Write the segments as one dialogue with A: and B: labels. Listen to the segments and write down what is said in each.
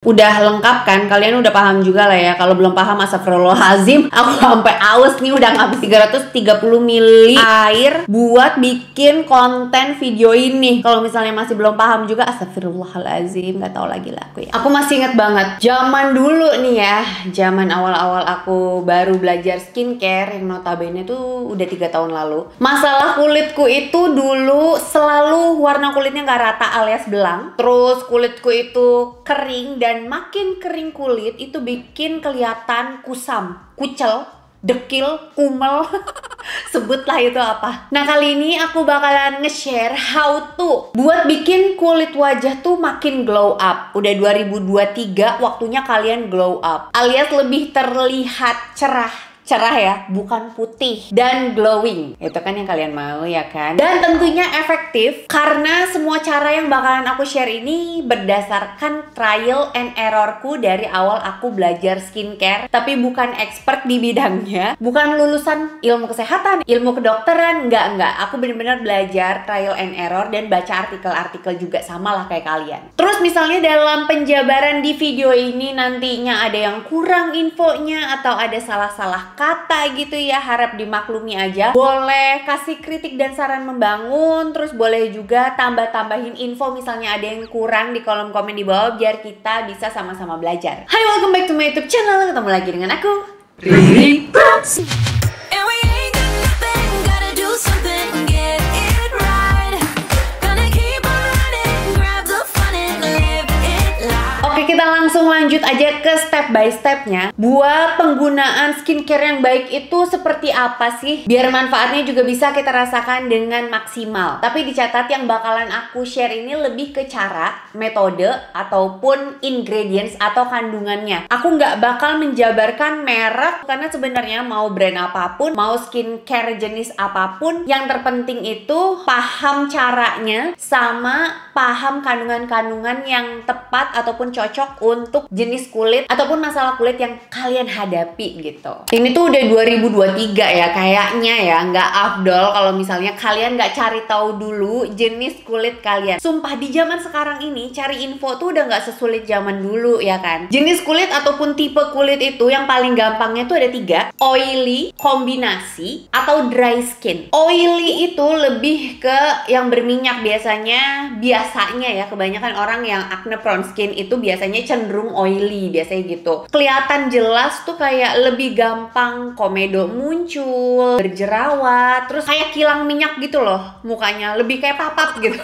A: Udah lengkap kan? Kalian udah paham juga lah ya. Kalau belum paham, astagfirullahaladzim, aku sampai aus nih udah ngabis 330 ml air buat bikin konten video ini. Kalau misalnya masih belum paham juga, astagfirullahaladzim, nggak tahu lagi lah aku ya. Aku masih inget banget zaman dulu nih ya, zaman awal-awal aku baru belajar skincare yang notabene tuh udah 3 tahun lalu. Masalah kulitku itu dulu selalu warna kulitnya nggak rata alias belang. Terus kulitku itu kering dan makin kering kulit itu bikin kelihatan kusam, kucel, dekil, kumel. Sebutlah itu apa. Nah, kali ini aku bakalan nge-share how to buat bikin kulit wajah tuh makin glow up. Udah 2023, waktunya kalian glow up alias lebih terlihat cerah ya, bukan putih dan glowing. Itu kan yang kalian mau ya kan? Dan tentunya efektif karena semua cara yang bakalan aku share ini berdasarkan trial and errorku dari awal aku belajar skincare, tapi bukan expert di bidangnya, bukan lulusan ilmu kesehatan, ilmu kedokteran, enggak. Aku benar-benar belajar trial and error dan baca artikel-artikel juga, sama lah kayak kalian. Terus misalnya dalam penjabaran di video ini nantinya ada yang kurang infonya atau ada salah-salah kata gitu ya, harap dimaklumi aja. Boleh kasih kritik dan saran membangun, terus boleh juga tambah-tambahin info misalnya ada yang kurang di kolom komen di bawah biar kita bisa sama-sama belajar. Hai, welcome back to my YouTube channel. Ketemu lagi dengan aku, Riri Talks. Kita langsung lanjut aja ke step by stepnya. Buat penggunaan skincare yang baik itu seperti apa sih? Biar manfaatnya juga bisa kita rasakan dengan maksimal. Tapi dicatat yang bakalan aku share ini lebih ke cara, metode, ataupun ingredients atau kandungannya. Aku nggak bakal menjabarkan merek karena sebenarnya mau brand apapun, mau skincare jenis apapun, yang terpenting itu paham caranya sama paham kandungan-kandungan yang tepat ataupun cocok untuk jenis kulit ataupun masalah kulit yang kalian hadapi gitu. Ini tuh udah 2023 ya, kayaknya ya nggak afdol kalau misalnya kalian nggak cari tahu dulu jenis kulit kalian. Sumpah, di zaman sekarang ini cari info tuh udah nggak sesulit zaman dulu ya kan. Jenis kulit ataupun tipe kulit itu yang paling gampangnya tuh ada 3: oily, kombinasi, atau dry skin. Oily itu lebih ke yang berminyak biasanya ya, kebanyakan orang yang acne prone skin itu biasanya cenderung oily, biasanya gitu. Kelihatan jelas tuh kayak lebih gampang komedo muncul, berjerawat, terus kayak kilang minyak gitu loh mukanya, lebih kayak papap gitu.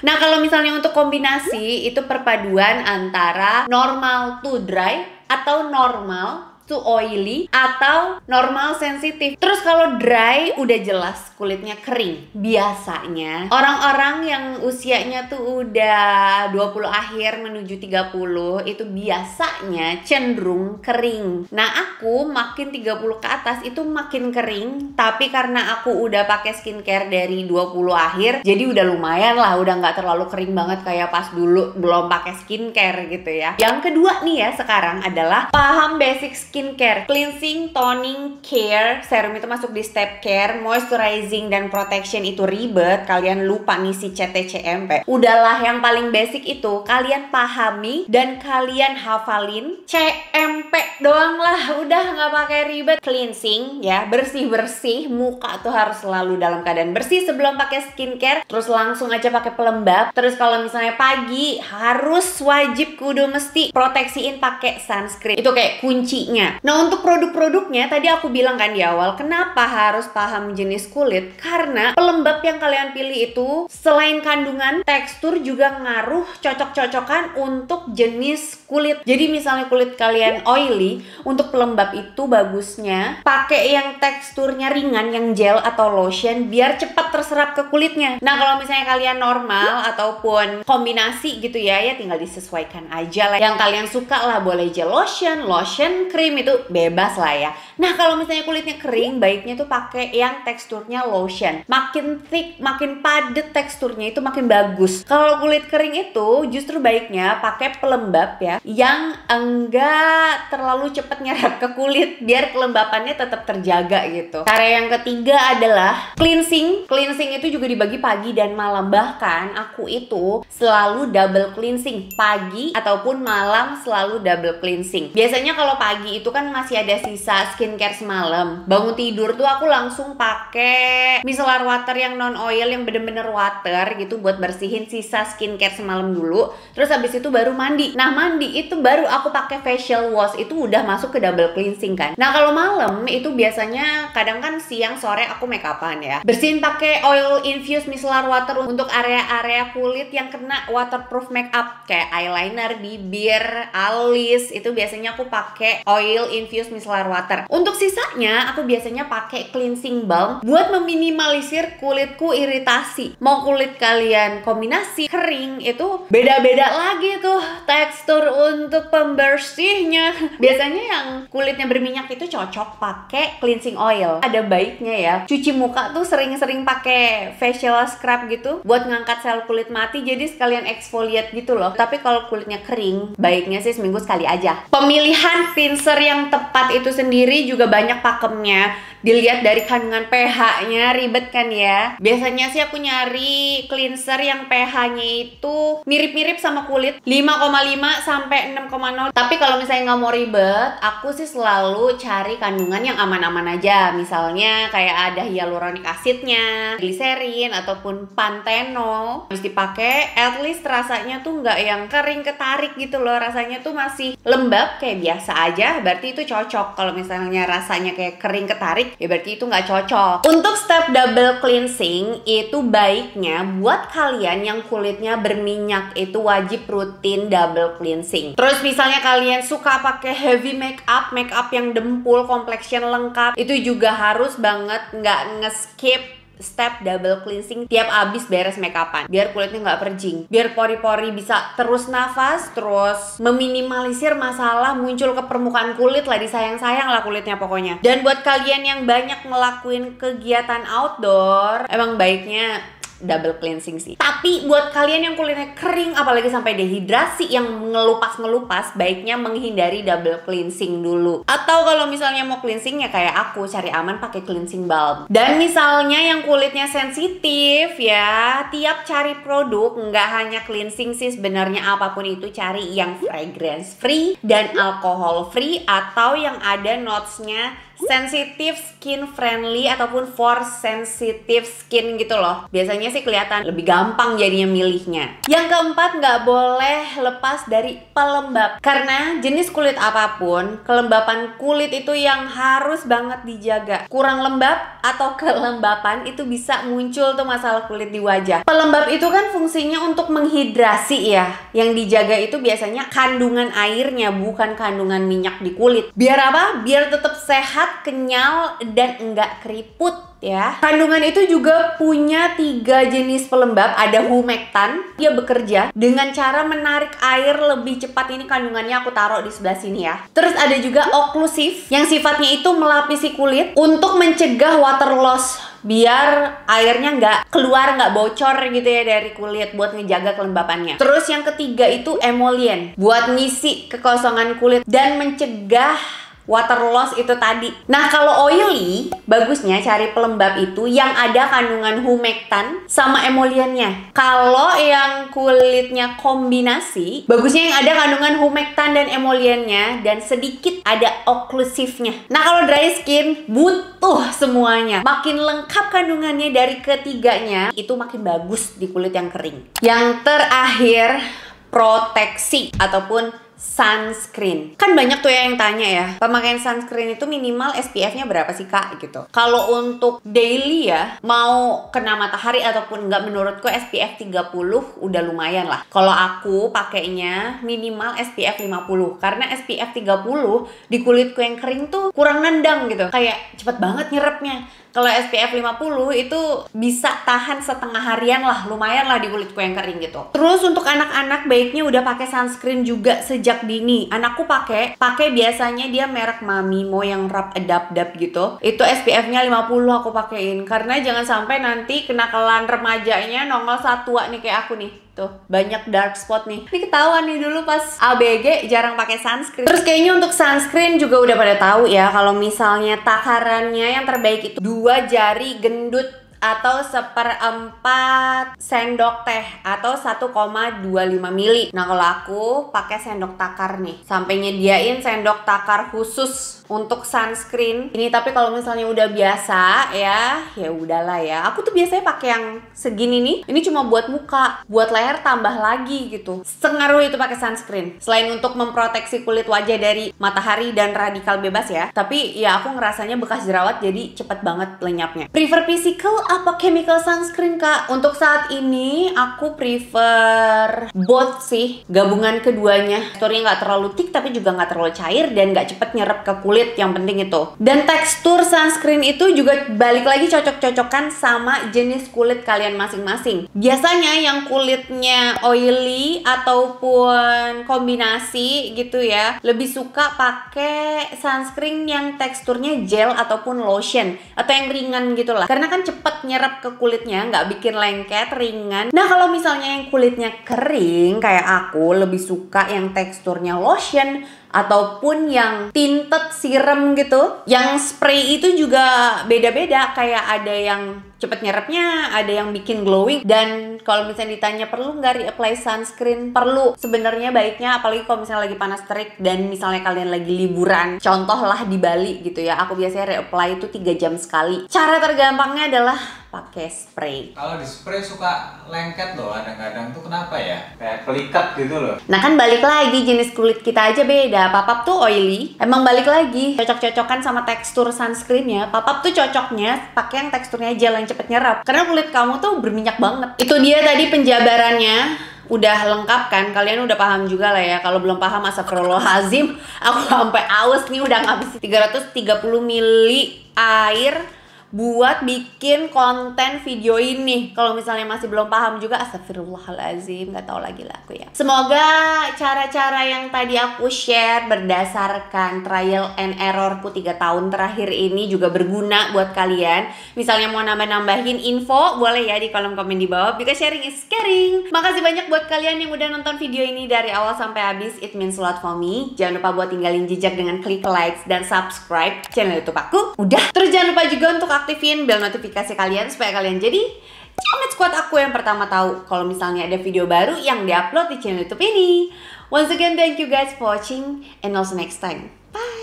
A: Nah, kalau misalnya untuk kombinasi itu perpaduan antara normal to dry atau normal to oily atau normal sensitif. Terus kalau dry udah jelas kulitnya kering. Biasanya orang-orang yang usianya tuh udah 20 akhir menuju 30 itu biasanya cenderung kering. Nah, aku makin 30 ke atas itu makin kering, tapi karena aku udah pakai skincare dari 20 akhir, jadi udah lumayan lah, udah nggak terlalu kering banget kayak pas dulu belum pakai skincare gitu ya. Yang kedua nih ya sekarang adalah paham basic skincare. Cleansing, toning, care, serum itu masuk di step care, moisturizing dan protection itu ribet, kalian lupa ngisi CTCMP. Udahlah, yang paling basic itu kalian pahami dan kalian hafalin. CMP doang lah, udah nggak pakai ribet. Cleansing ya, bersih-bersih, muka tuh harus selalu dalam keadaan bersih sebelum pakai skincare. Terus langsung aja pakai pelembab. Terus kalau misalnya pagi harus wajib kudu mesti proteksiin pakai sunscreen. Itu kayak kuncinya. Nah, untuk produk-produknya tadi aku bilang kan di awal, kenapa harus paham jenis kulit? Karena pelembab yang kalian pilih itu selain kandungan, tekstur juga ngaruh cocok-cocokan untuk jenis kulit. Jadi misalnya kulit kalian oily, untuk pelembab itu bagusnya pakai yang teksturnya ringan, yang gel atau lotion biar cepat terserap ke kulitnya. Nah, kalau misalnya kalian normal ataupun kombinasi gitu ya tinggal disesuaikan aja lah. Yang kalian suka lah, boleh gel lotion, lotion cream, itu bebas lah ya. Nah, kalau misalnya kulitnya kering, baiknya tuh pakai yang teksturnya lotion. Makin thick, makin padat teksturnya itu makin bagus. Kalau kulit kering itu justru baiknya pakai pelembab ya, yang enggak terlalu terlalu cepet nyerap ke kulit biar kelembapannya tetap terjaga gitu. Cara yang ketiga adalah cleansing. Cleansing itu juga dibagi pagi dan malam. Bahkan aku itu selalu double cleansing, pagi ataupun malam selalu double cleansing. Biasanya kalau pagi itu kan masih ada sisa skincare semalam, bangun tidur tuh aku langsung pakai micellar water yang non oil, yang bener-bener water gitu buat bersihin sisa skincare semalam dulu. Terus habis itu baru mandi. Nah mandi itu baru aku pakai facial wash, itu udah masuk ke double cleansing kan. Nah kalau malam itu biasanya kadang kan siang sore aku make upan ya, bersihin pakai oil infused micellar water untuk area-area kulit yang kena waterproof makeup kayak eyeliner, bibir, alis. Itu biasanya aku pakai oil infused micellar water. Untuk sisanya aku biasanya pakai cleansing balm buat meminimalisir kulitku iritasi. Mau kulit kalian kombinasi kering, itu beda-beda lagi tuh tekstur untuk pembersihnya. Biasanya yang kulitnya berminyak itu cocok pakai cleansing oil. Ada baiknya ya cuci muka tuh sering-sering pakai facial scrub gitu buat ngangkat sel kulit mati, jadi sekalian exfoliate gitu loh. Tapi kalau kulitnya kering, baiknya sih seminggu sekali aja. Pemilihan cleanser yang tepat itu sendiri juga banyak pakemnya. Dilihat dari kandungan pH-nya, ribet kan ya. Biasanya sih aku nyari cleanser yang pH-nya itu mirip-mirip sama kulit, 5,5 sampai 6,0. Tapi kalau misalnya nggak mau ribet, aku sih selalu cari kandungan yang aman-aman aja. Misalnya kayak ada hyaluronic acidnya, gliserin ataupun panthenol. Habis dipakai, at least rasanya tuh nggak yang kering ketarik gitu loh. Rasanya tuh masih lembab kayak biasa aja. Berarti itu cocok. Kalau misalnya rasanya kayak kering ketarik, ya berarti itu nggak cocok. Untuk step double cleansing itu baiknya buat kalian yang kulitnya berminyak itu wajib rutin double cleansing. Terus misalnya kalian suka pakai heavy makeup, makeup yang dempul, complexion lengkap, itu juga harus banget nggak nge-skip step double cleansing tiap abis beres makeupan, biar kulitnya nggak perjing, biar pori-pori bisa terus nafas, terus meminimalisir masalah muncul ke permukaan kulit lah. Disayang-sayang lah kulitnya pokoknya. Dan buat kalian yang banyak ngelakuin kegiatan outdoor, emang baiknya double cleansing sih. Tapi buat kalian yang kulitnya kering, apalagi sampai dehidrasi yang ngelupas-ngelupas, baiknya menghindari double cleansing dulu. Atau kalau misalnya mau cleansing ya kayak aku, cari aman pakai cleansing balm. Dan misalnya yang kulitnya sensitif ya, tiap cari produk nggak hanya cleansing sih sebenarnya, apapun itu cari yang fragrance free dan alcohol free, atau yang ada notesnya sensitive skin friendly ataupun for sensitive skin gitu loh. Biasanya sih kelihatan lebih gampang jadinya milihnya. Yang keempat, nggak boleh lepas dari pelembab. Karena jenis kulit apapun, kelembapan kulit itu yang harus banget dijaga. Kurang lembab atau kelembapan itu bisa muncul tuh masalah kulit di wajah. Pelembab itu kan fungsinya untuk menghidrasi ya. Yang dijaga itu biasanya kandungan airnya, bukan kandungan minyak di kulit. Biar apa? Biar tetap sehat, kenyal, dan enggak keriput ya. Kandungan itu juga punya 3 jenis pelembab. Ada humectan, dia bekerja dengan cara menarik air lebih cepat. Ini kandungannya aku taruh di sebelah sini ya. Terus ada juga oklusif yang sifatnya itu melapisi kulit untuk mencegah water loss, biar airnya nggak keluar, nggak bocor gitu ya dari kulit, buat ngejaga kelembapannya. Terus yang ketiga itu emollient, buat ngisi kekosongan kulit dan mencegah water loss itu tadi. Nah kalau oily, bagusnya cari pelembab itu yang ada kandungan humectan sama emollientnya. Kalau yang kulitnya kombinasi, bagusnya yang ada kandungan humectan dan emollientnya dan sedikit ada oklusifnya. Nah kalau dry skin butuh semuanya. Makin lengkap kandungannya dari ketiganya, itu makin bagus di kulit yang kering. Yang terakhir, proteksi ataupun sunscreen. Kan banyak tuh ya yang tanya ya, pemakaian sunscreen itu minimal SPF-nya berapa sih kak gitu. Kalau untuk daily ya, mau kena matahari ataupun enggak, menurutku SPF 30 udah lumayan lah. Kalau aku pakainya minimal SPF 50, karena SPF 30 di kulitku yang kering tuh kurang nendang gitu, kayak cepet banget nyerapnya. Kalau SPF 50 itu bisa tahan setengah harian lah, lumayan lah di kulitku yang kering gitu. Terus untuk anak-anak baiknya udah pakai sunscreen juga sejak sejak dini. Anakku pakai biasanya dia merek Mamimo yang Rub Adap gitu. Itu SPF-nya 50 aku pakein karena jangan sampai nanti kenakalan remajanya nongol satua nih kayak aku nih. Tuh, banyak dark spot nih. Ini ketahuan nih dulu pas ABG jarang pakai sunscreen. Terus kayaknya untuk sunscreen juga udah pada tahu ya kalau misalnya takarannya yang terbaik itu 2 jari gendut atau 1/4 sendok teh atau 1,25 mili. Nah, kalau aku pakai sendok takar nih. Sampai nyediain sendok takar khusus untuk sunscreen ini, tapi kalau misalnya udah biasa ya udahlah ya. Aku tuh biasanya pakai yang segini nih. Ini cuma buat muka, buat leher tambah lagi gitu. Sengaruh itu pakai sunscreen. Selain untuk memproteksi kulit wajah dari matahari dan radikal bebas ya, tapi ya aku ngerasanya bekas jerawat jadi cepet banget lenyapnya. Prefer physical apa chemical sunscreen, Kak? Untuk saat ini aku prefer both sih, gabungan keduanya. Teksturnya nggak terlalu thick tapi juga nggak terlalu cair dan nggak cepet nyerap ke kulit, yang penting itu. Dan tekstur sunscreen itu juga balik lagi cocok-cocokan sama jenis kulit kalian masing-masing. Biasanya yang kulitnya oily ataupun kombinasi gitu ya, lebih suka pakai sunscreen yang teksturnya gel ataupun lotion atau yang ringan gitu lah, karena kan cepet nyerap ke kulitnya, nggak bikin lengket, ringan. Nah, kalau misalnya yang kulitnya kering kayak aku, lebih suka yang teksturnya lotion ataupun yang tinted serum gitu. Yang spray itu juga beda-beda, kayak ada yang cepet nyerapnya, ada yang bikin glowing. Dan kalau misalnya ditanya perlu nggak reapply sunscreen, perlu sebenarnya baiknya, apalagi kalau misalnya lagi panas terik dan misalnya kalian lagi liburan, contoh lah di Bali gitu ya, aku biasanya reapply itu 3 jam sekali. Cara tergampangnya adalah pakai spray.
B: Kalau di spray suka lengket loh kadang-kadang tuh, kenapa ya? Kayak pelikat gitu loh.
A: Nah kan balik lagi, jenis kulit kita aja beda. Papap tuh oily, emang balik lagi cocok-cocokan sama tekstur sunscreennya. Papap tuh cocoknya pakai yang teksturnya gel yang cepet nyerap, karena kulit kamu tuh berminyak banget. Itu dia tadi penjabarannya. Udah lengkap kan? Kalian udah paham juga lah ya. Kalau belum paham, astagfirullahaladzim, aku sampai aus nih udah ngabisin 330 ml air buat bikin konten video ini. Kalau misalnya masih belum paham juga, astagfirullahaladzim, gak tahu lagi lah aku ya. Semoga cara-cara yang tadi aku share berdasarkan trial and errorku 3 tahun terakhir ini juga berguna buat kalian. Misalnya mau nambah-nambahin info, boleh ya di kolom komen di bawah, because sharing is caring. Makasih banyak buat kalian yang udah nonton video ini dari awal sampai habis. It means a lot for me. Jangan lupa buat tinggalin jejak dengan klik likes dan subscribe channel YouTube aku. Udah. Terus jangan lupa juga untuk aktifin bel notifikasi kalian supaya kalian jadi Ciamit Squad aku yang pertama tahu kalau misalnya ada video baru yang diupload di channel YouTube ini. Once again, thank you guys for watching and also next time. Bye.